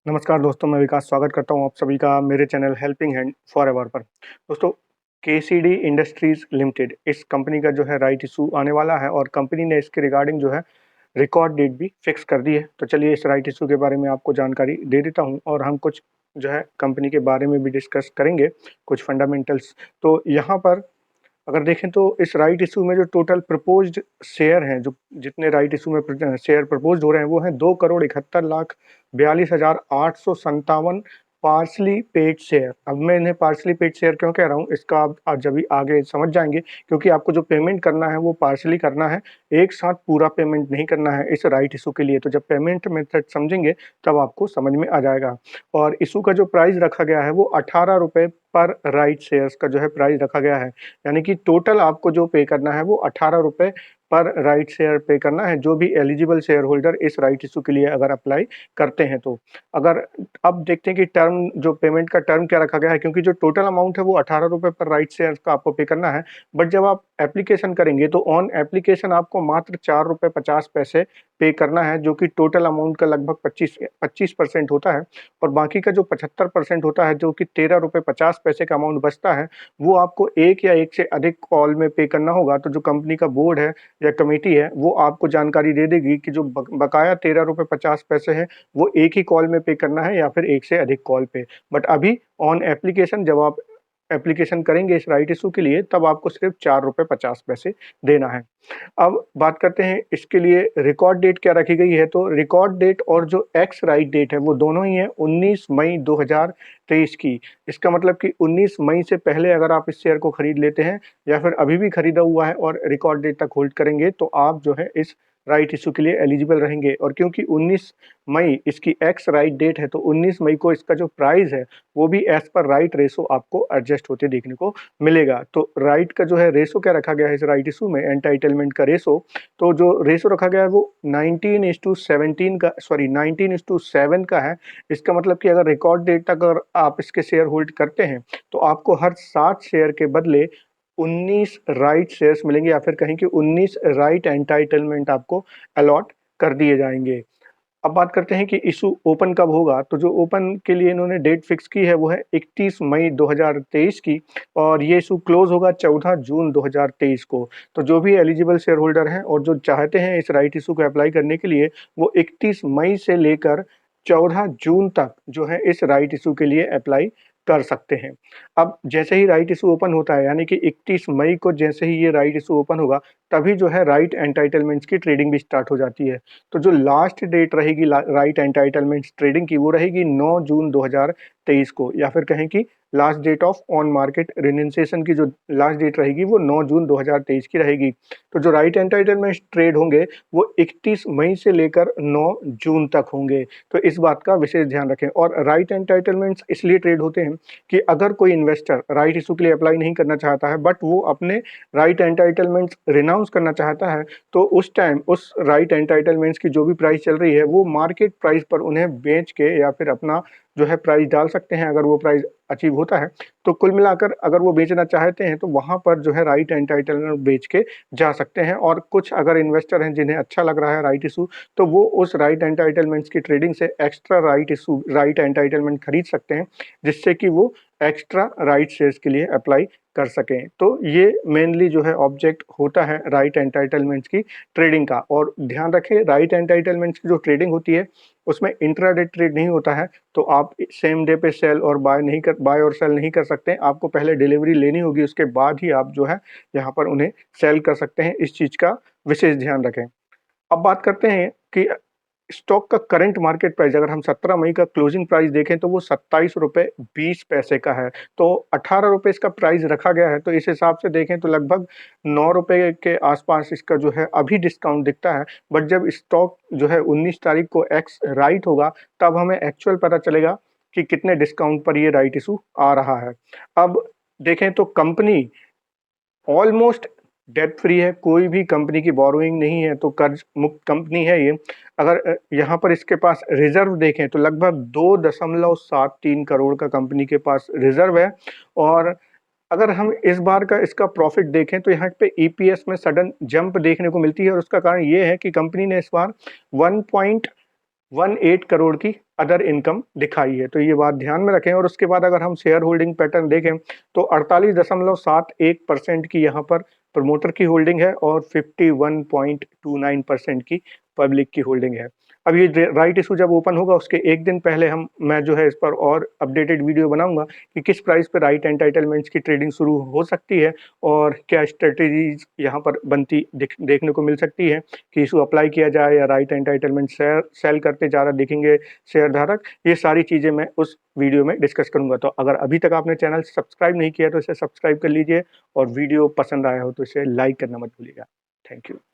नमस्कार दोस्तों, मैं विकास स्वागत करता हूँ आप सभी का मेरे चैनल हेल्पिंग हैंड फॉरएवर पर। दोस्तों, केसीडी इंडस्ट्रीज़ लिमिटेड इस कंपनी का जो है राइट इशू आने वाला है और कंपनी ने इसके रिगार्डिंग जो है रिकॉर्ड डेट भी फिक्स कर दी है। तो चलिए इस राइट इशू के बारे में आपको जानकारी दे देता हूँ और हम कुछ जो है कंपनी के बारे में भी डिस्कस करेंगे, कुछ फंडामेंटल्स। तो यहाँ पर अगर देखें तो इस राइट इशू में जो टोटल प्रपोज्ड शेयर हैं, जो जितने राइट इशू में शेयर प्रपोज्ड हो रहे हैं वो हैं 2,71,42,857 पार्सली पेड शेयर। अब मैं इन्हें पार्सली पेड शेयर क्यों कह रहा हूँ, इसका आप आज जब आगे समझ जाएंगे, क्योंकि आपको जो पेमेंट करना है वो पार्सली करना है, एक साथ पूरा पेमेंट नहीं करना है इस राइट इशू के लिए। तो जब पेमेंट मेथड समझेंगे तब आपको समझ में आ जाएगा। और इशू का जो प्राइस रखा गया है वो 18 रुपये पर राइट शेयर्स का जो है प्राइस रखा गया है। यानी कि टोटल आपको जो पे करना है वो 18 रुपये पर राइट शेयर पे करना है, जो भी एलिजिबल शेयर होल्डर इस राइट इशू के लिए अगर अप्लाई करते हैं तो। अगर अब देखते हैं कि टर्म जो पेमेंट का टर्म क्या रखा गया है, क्योंकि जो टोटल अमाउंट है वो 18 रुपये पर राइट शेयर का आपको पे करना है। बट जब आप एप्लीकेशन करेंगे तो ऑन एप्लीकेशन आपको मात्र 4 रुपये 50 पैसे पे करना है, जो कि टोटल अमाउंट का लगभग 25% होता है। और बाकी का जो 75% होता है, जो कि 13 रुपये 50 पैसे का अमाउंट बचता है, वो आपको एक या एक से अधिक कॉल में पे करना होगा। तो जो कंपनी का बोर्ड है या कमेटी है वो आपको जानकारी दे देगी कि जो बकाया 13 रुपये 50 पैसे है वो एक ही कॉल में पे करना है या फिर एक से अधिक कॉल पे। बट अभी ऑन एप्लीकेशन जब आप एप्लीकेशन करेंगे इस राइट इशू के लिए तब आपको सिर्फ 4 रुपये 50 पैसे देना है। अब बात करते हैं इसके लिए रिकॉर्ड डेट क्या रखी गई है। तो रिकॉर्ड डेट और जो एक्स राइट डेट है वो दोनों ही है 19 मई 2023 की। इसका मतलब कि 19 मई से पहले अगर आप इस शेयर को खरीद लेते हैं या फिर अभी भी खरीदा हुआ है और रिकॉर्ड डेट तक होल्ड करेंगे तो आप जो है इस राइट इशू के लिए एलिजिबल रहेंगे। और क्योंकि 19 मई इसकी एक्स राइट डेट है तो 19 मई को इसका जो प्राइस है वो भी एज पर राइट रेशो आपको एडजस्ट होते देखने को मिलेगा। तो राइट का जो है रेशो क्या रखा गया है इस राइट इशू में, एंटाइटलमेंट का रेशो। तो जो रेशो रखा गया है वो 19:17 का, सॉरी 19:7 का है। इसका मतलब कि अगर रिकॉर्ड डेट तक अगर आप इसके शेयर होल्ड करते हैं तो आपको हर 7 शेयर के बदले 19 राइट शेयर्स मिलेंगे, या फिर कहें कि 19 राइट एंटाइटलमेंट आपको अलॉट कर दिए जाएंगे। अब बात करते हैं कि इशू ओपन कब होगा। तो जो ओपन के लिए इन्होंने डेट फिक्स की है वो है 31 मई 2023 की, और ये इशू क्लोज होगा 14 जून 2023 को। तो जो भी एलिजिबल शेयर होल्डर हैं और जो चाहते हैं इस राइट इशू को अप्लाई करने के लिए, वो 31 मई से लेकर 14 जून तक जो है इस राइट इशू के लिए अप्लाई कर सकते हैं। अब जैसे ही राइट इशू ओपन होता है, यानी कि 31 मई को जैसे ही ये राइट इशू ओपन होगा, तभी जो है राइट एंटाइटलमेंट्स की ट्रेडिंग भी स्टार्ट हो जाती है। तो जो लास्ट डेट रहेगी राइट एंटाइटलमेंट्स ट्रेडिंग की, वो रहेगी 9 जून 2023 को, या फिर कहें कि last date of on market renunciation की जो लास्ट डेट रहेगी वो 9 जून 2023 की रहेगी। तो जो राइट एंटाइटलमेंट्स ट्रेड होंगे वो 31 मई से लेकर 9 जून तक होंगे। तो इस बात का विशेष ध्यान रखें। और राइट एंटाइटलमेंट्स इसलिए ट्रेड होते हैं कि अगर कोई इन्वेस्टर राइट इशू के लिए अप्लाई नहीं करना चाहता है बट वो अपने राइट एंटाइटलमेंट्स रिनाउंस करना चाहता है, तो उस टाइम उस राइट एंटाइटलमेंट्स की जो भी प्राइस चल रही है वो मार्केट प्राइस पर उन्हें बेच के या फिर अपना जो है प्राइस डाल सकते हैं। अगर वो प्राइस अचीव होता है तो कुल मिलाकर अगर वो बेचना चाहते हैं तो वहाँ पर जो है राइट एंटाइटलमेंट बेच के जा सकते हैं। और कुछ अगर इन्वेस्टर हैं जिन्हें अच्छा लग रहा है राइट इशू, तो वो उस राइट एंटाइटलमेंट्स की ट्रेडिंग से एक्स्ट्रा राइट एंटाइटलमेंट खरीद सकते हैं, जिससे कि वो एक्स्ट्रा राइट शेयर्स के लिए अप्लाई कर सकें। तो ये मेनली जो है ऑब्जेक्ट होता है राइट एंटाइटलमेंट्स की ट्रेडिंग का। और ध्यान रखें, राइट एंटाइटलमेंट्स की जो ट्रेडिंग होती है उसमें इंट्राडे ट्रेड नहीं होता है। तो आप सेम डे पे सेल और बाय और सेल नहीं कर सकते। आपको पहले डिलीवरी लेनी होगी, उसके बाद ही आप जो है यहाँ पर उन्हें सेल कर सकते हैं। इस चीज़ का विशेष ध्यान रखें। अब बात करते हैं कि स्टॉक का करंट मार्केट प्राइस, अगर हम 17 मई का क्लोजिंग प्राइस देखें तो वो 27 रुपये 20 पैसे का है। तो 18 रुपये इसका प्राइस रखा गया है। तो इस हिसाब से देखें तो लगभग 9 रुपये के आसपास इसका जो है अभी डिस्काउंट दिखता है। बट जब स्टॉक जो है 19 तारीख को एक्स राइट होगा तब हमें एक्चुअल पता चलेगा कि कितने डिस्काउंट पर ये राइट इशू आ रहा है। अब देखें तो कंपनी ऑलमोस्ट डेट फ्री है, कोई भी कंपनी की बोरोइंग नहीं है, तो कर्ज मुक्त कंपनी है ये। अगर यहाँ पर इसके पास रिजर्व देखें तो लगभग 2.73 करोड़ का कंपनी के पास रिजर्व है। और अगर हम इस बार का इसका प्रॉफिट देखें तो यहाँ पे ईपीएस में सडन जंप देखने को मिलती है, और उसका कारण ये है कि कंपनी ने इस बार 18 करोड़ की अदर इनकम दिखाई है। तो ये बात ध्यान में रखें। और उसके बाद अगर हम शेयर होल्डिंग पैटर्न देखें तो 48.71% की यहाँ पर प्रमोटर की होल्डिंग है और 51.29% की पब्लिक की होल्डिंग है। अब ये राइट इशू जब ओपन होगा उसके एक दिन पहले मैं जो है इस पर और अपडेटेड वीडियो बनाऊंगा कि किस प्राइस पे राइट एंटाइटलमेंट्स की ट्रेडिंग शुरू हो सकती है और क्या स्ट्रेटेजीज यहाँ पर बनती देखने को मिल सकती है कि इशू अप्लाई किया जाए या राइट एंटाइटलमेंट सेल करते ज़्यादा दिखेंगे शेयर धारक। ये सारी चीज़ें मैं उस वीडियो में डिस्कस करूंगा। तो अगर अभी तक आपने चैनल सब्सक्राइब नहीं किया तो इसे सब्सक्राइब कर लीजिए और वीडियो पसंद आया हो तो इसे लाइक करना मत भूलिएगा। Thank you.